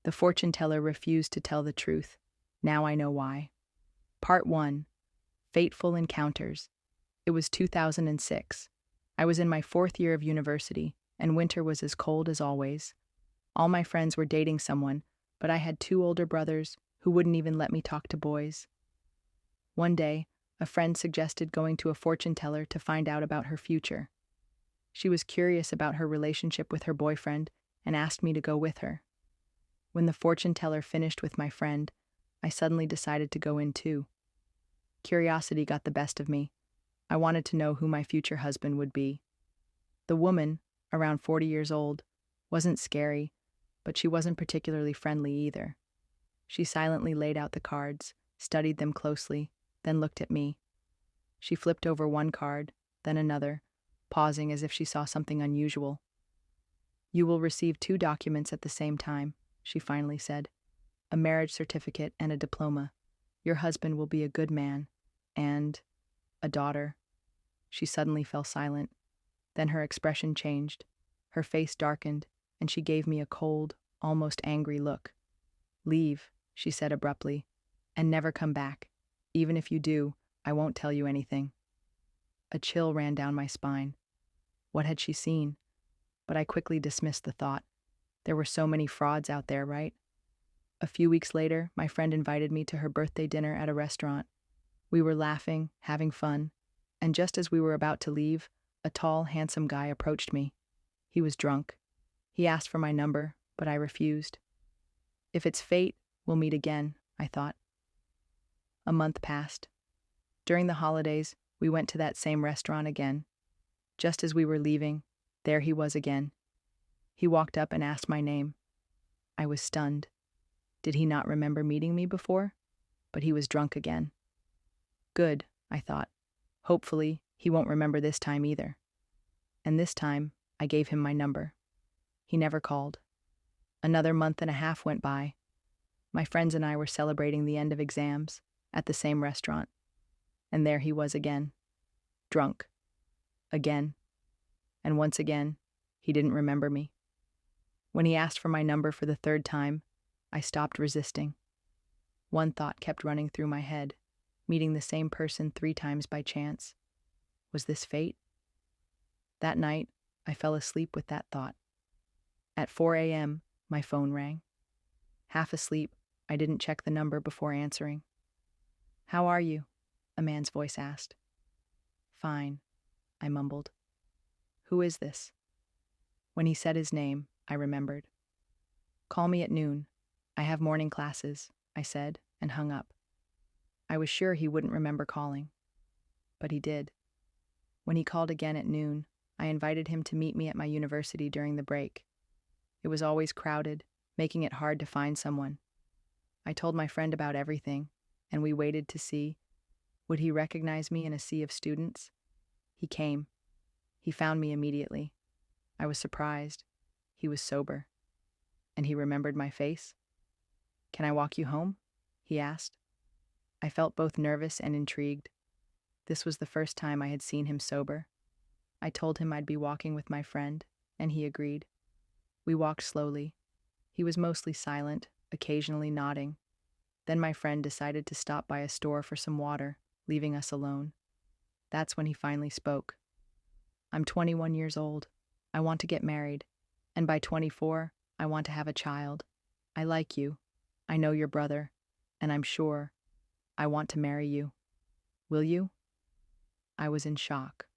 The fortune teller refused to tell the truth. Now I know why. Part 1. Fateful Encounters. It was 2006. I was in my 4th year of university, and winter was as cold as always. All my friends were dating someone, but I had 2 older brothers who wouldn't even let me talk to boys. One day, a friend suggested going to a fortune teller to find out about her future. She was curious about her relationship with her boyfriend and asked me to go with her. When the fortune teller finished with my friend, I suddenly decided to go in too. Curiosity got the best of me. I wanted to know who my future husband would be. The woman, around 40 years old, wasn't scary, but she wasn't particularly friendly either. She silently laid out the cards, studied them closely, then looked at me. She flipped over one card, then another, pausing as if she saw something unusual. "You will receive 2 documents at the same time," she finally said. "A marriage certificate and a diploma. Your husband will be a good man. And a daughter." She suddenly fell silent. Then her expression changed. Her face darkened, and she gave me a cold, almost angry look. "Leave," she said abruptly, "and never come back. Even if you do, I won't tell you anything." A chill ran down my spine. What had she seen? But I quickly dismissed the thought. There were so many frauds out there, right? A few weeks later, my friend invited me to her birthday dinner at a restaurant. We were laughing, having fun, and just as we were about to leave, a tall, handsome guy approached me. He was drunk. He asked for my number, but I refused. If it's fate, we'll meet again, I thought. A month passed. During the holidays, we went to that same restaurant again. Just as we were leaving, there he was again. He walked up and asked my name. I was stunned. Did he not remember meeting me before? But he was drunk again. Good, I thought. Hopefully, he won't remember this time either. And this time, I gave him my number. He never called. Another month and a half went by. My friends and I were celebrating the end of exams at the same restaurant. And there he was again. Drunk. Again. And once again, he didn't remember me. When he asked for my number for the 3rd time, I stopped resisting. One thought kept running through my head, meeting the same person 3 times by chance. Was this fate? That night, I fell asleep with that thought. At 4 a.m., my phone rang. Half asleep, I didn't check the number before answering. "How are you?" a man's voice asked. "Fine," I mumbled. "Who is this?" When he said his name, I remembered. "Call me at noon. I have morning classes," I said, and hung up. I was sure he wouldn't remember calling. But he did. When he called again at noon, I invited him to meet me at my university during the break. It was always crowded, making it hard to find someone. I told my friend about everything, and we waited to see. Would he recognize me in a sea of students? He came. He found me immediately. I was surprised. He was sober. And he remembered my face. "Can I walk you home?" he asked. I felt both nervous and intrigued. This was the first time I had seen him sober. I told him I'd be walking with my friend, and he agreed. We walked slowly. He was mostly silent, occasionally nodding. Then my friend decided to stop by a store for some water, leaving us alone. That's when he finally spoke. "I'm 21 years old. I want to get married. And by 24, I want to have a child. I like you. I know your brother. And I'm sure I want to marry you. Will you?" I was in shock.